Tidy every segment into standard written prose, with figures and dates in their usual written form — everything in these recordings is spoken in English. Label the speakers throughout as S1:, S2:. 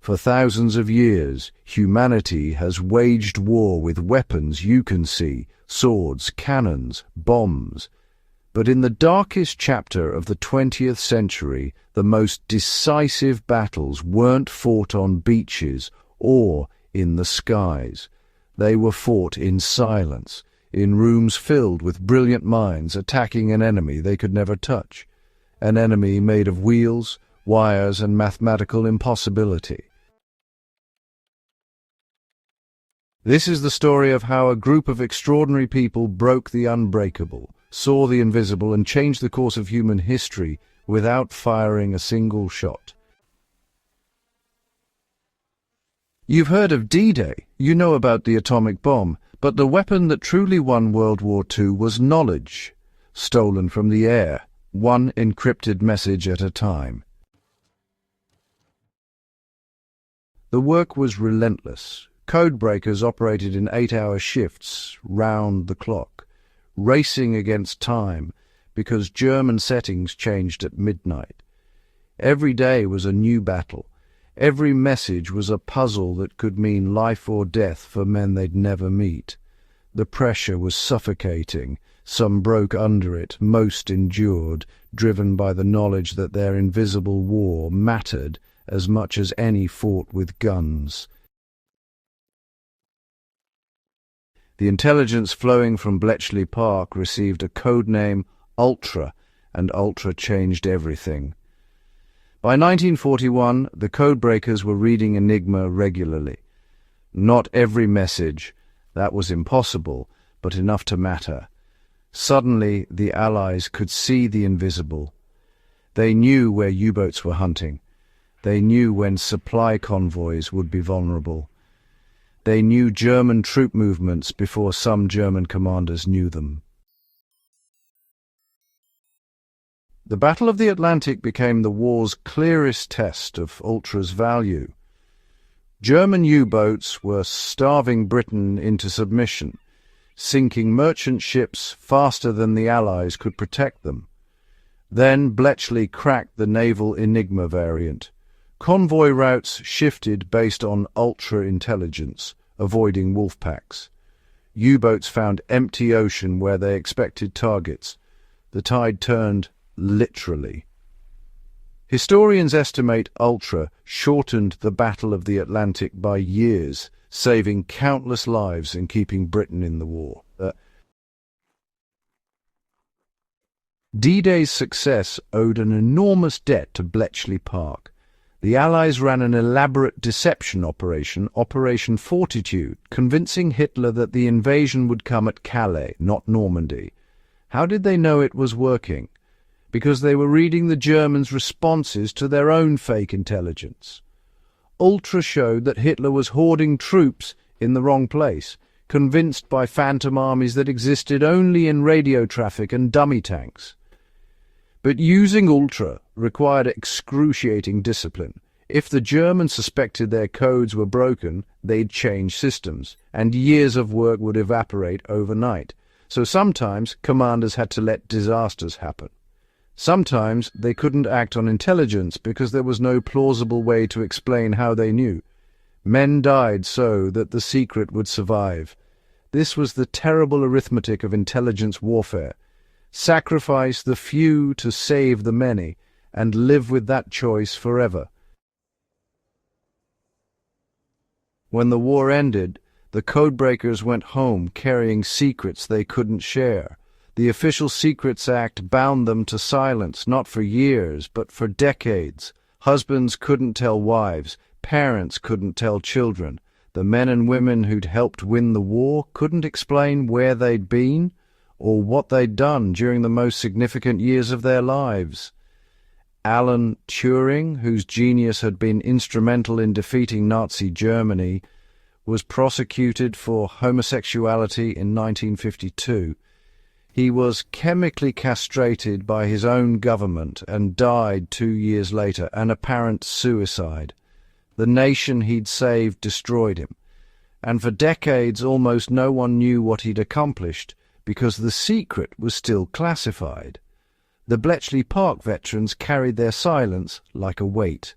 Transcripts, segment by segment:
S1: For thousands of years, humanity has waged war with weapons you can see, swords, cannons, bombs. But in the darkest chapter of the 20th century, the most decisive battles weren't fought on beaches or in the skies. They were fought in silence, in rooms filled with brilliant minds attacking an enemy they could never touch, an enemy made of wheels, wires, and mathematical impossibility. This is the story of how a group of extraordinary people broke the unbreakable, saw the invisible, and changed the course of human history without firing a single shot. You've heard of D-Day, you know about the atomic bomb, but the weapon that truly won World War II was knowledge, stolen from the air, one encrypted message at a time. The work was relentless. Codebreakers operated in 8-hour shifts, round the clock, racing against time because German settings changed at midnight. Every day was a new battle. Every message was a puzzle that could mean life or death for men they'd never meet. The pressure was suffocating. Some broke under it, most endured, driven by the knowledge that their invisible war mattered as much as any fought with guns. The intelligence flowing from Bletchley Park received a code name Ultra, and Ultra changed everything. By 1941, the codebreakers were reading Enigma regularly. Not every message, that was impossible, but enough to matter. Suddenly, the Allies could see the invisible. They knew where U-boats were hunting. They knew when supply convoys would be vulnerable. They knew German troop movements before some German commanders knew them. The Battle of the Atlantic became the war's clearest test of Ultra's value. German U-boats were starving Britain into submission, sinking merchant ships faster than the Allies could protect them. Then Bletchley cracked the naval Enigma variant. Convoy routes shifted based on ultra-intelligence, avoiding wolf packs. U-boats found empty ocean where they expected targets. The tide turned literally. Historians estimate Ultra shortened the Battle of the Atlantic by years, saving countless lives and keeping Britain in the war. D-Day's success owed an enormous debt to Bletchley Park. The Allies ran an elaborate deception operation, Operation Fortitude, convincing Hitler that the invasion would come at Calais, not Normandy. How did they know it was working? Because they were reading the Germans' responses to their own fake intelligence. Ultra showed that Hitler was hoarding troops in the wrong place, convinced by phantom armies that existed only in radio traffic and dummy tanks. But using Ultra required excruciating discipline. If the Germans suspected their codes were broken, they'd change systems, and years of work would evaporate overnight. So sometimes commanders had to let disasters happen. Sometimes they couldn't act on intelligence because there was no plausible way to explain how they knew. Men died so that the secret would survive. This was the terrible arithmetic of intelligence warfare. Sacrifice the few to save the many, and live with that choice forever. When the war ended, the codebreakers went home carrying secrets they couldn't share. The Official Secrets Act bound them to silence, not for years, but for decades. Husbands couldn't tell wives, parents couldn't tell children. The men and women who'd helped win the war couldn't explain where they'd been or what they'd done during the most significant years of their lives. Alan Turing, whose genius had been instrumental in defeating Nazi Germany, was prosecuted for homosexuality in 1952. He was chemically castrated by his own government and died 2 years later, an apparent suicide. The nation he'd saved destroyed him, and for decades almost no one knew what he'd accomplished because the secret was still classified. The Bletchley Park veterans carried their silence like a weight.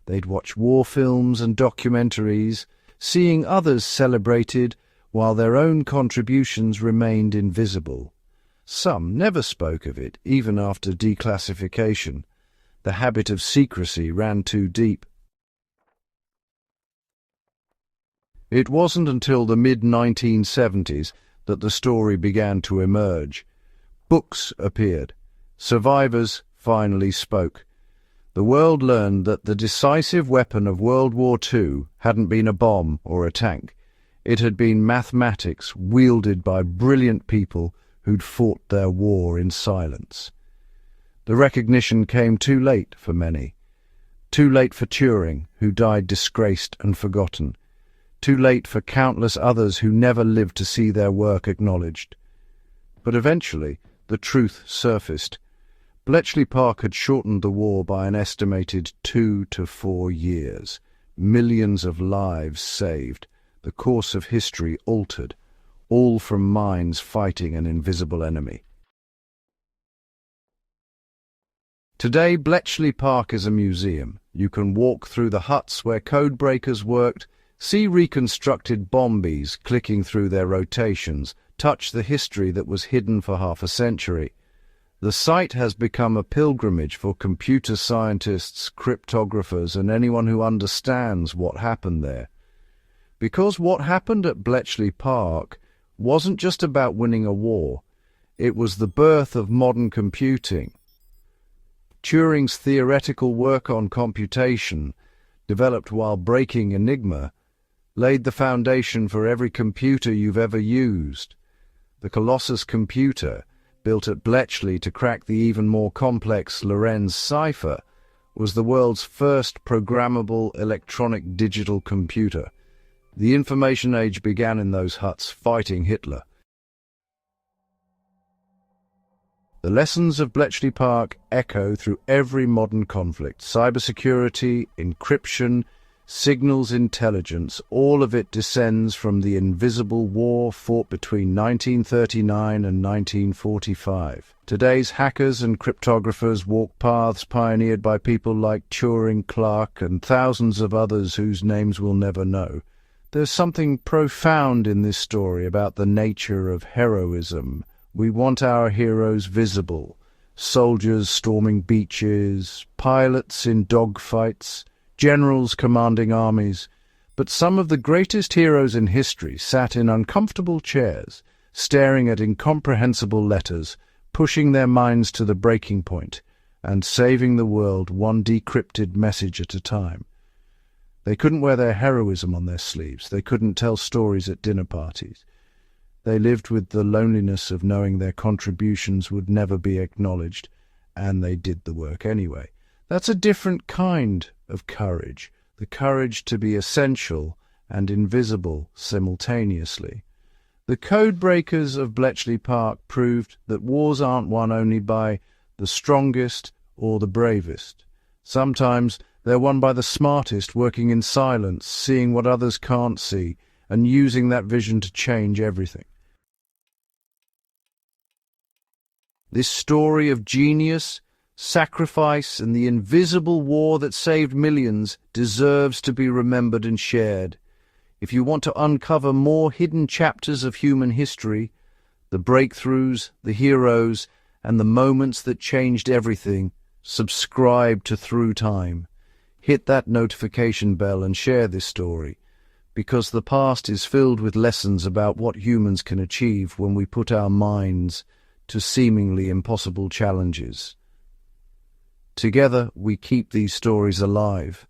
S1: They'd watch war films and documentaries, seeing others celebrated while their own contributions remained invisible. Some never spoke of it, even after declassification. The habit of secrecy ran too deep. It wasn't until the mid-1970s that the story began to emerge. Books appeared. Survivors finally spoke. The world learned that the decisive weapon of World War II hadn't been a bomb or a tank. It had been mathematics wielded by brilliant people who'd fought their war in silence. The recognition came too late for many. Too late for Turing, who died disgraced and forgotten. Too late for countless others who never lived to see their work acknowledged. But eventually, the truth surfaced. Bletchley Park had shortened the war by an estimated 2 to 4 years. Millions of lives saved. The course of history altered. All from minds fighting an invisible enemy. Today, Bletchley Park is a museum. You can walk through the huts where codebreakers worked, see reconstructed Bombes clicking through their rotations, touch the history that was hidden for half a century. The site has become a pilgrimage for computer scientists, cryptographers, and anyone who understands what happened there. Because what happened at Bletchley Park wasn't just about winning a war, it was the birth of modern computing. Turing's theoretical work on computation, developed while breaking Enigma, laid the foundation for every computer you've ever used. The Colossus computer, built at Bletchley to crack the even more complex Lorenz Cipher, was the world's first programmable electronic digital computer. The information age began in those huts fighting Hitler. The lessons of Bletchley Park echo through every modern conflict. Cybersecurity, encryption, signals intelligence, all of it descends from the invisible war fought between 1939 and 1945. Today's hackers and cryptographers walk paths pioneered by people like Joan Clarke and thousands of others whose names we'll never know. There's something profound in this story about the nature of heroism. We want our heroes visible. Soldiers storming beaches, pilots in dogfights, generals commanding armies. But some of the greatest heroes in history sat in uncomfortable chairs, staring at incomprehensible letters, pushing their minds to the breaking point, and saving the world one decrypted message at a time. They couldn't wear their heroism on their sleeves. They couldn't tell stories at dinner parties. They lived with the loneliness of knowing their contributions would never be acknowledged, and they did the work anyway. That's a different kind of courage, the courage to be essential and invisible simultaneously. The codebreakers of Bletchley Park proved that wars aren't won only by the strongest or the bravest. Sometimes they're won by the smartest, working in silence, seeing what others can't see, and using that vision to change everything. This story of genius, sacrifice, and the invisible war that saved millions deserves to be remembered and shared. If you want to uncover more hidden chapters of human history, the breakthroughs, the heroes, and the moments that changed everything, subscribe to Through Time. Hit that notification bell and share this story, because the past is filled with lessons about what humans can achieve when we put our minds to seemingly impossible challenges. Together, we keep these stories alive.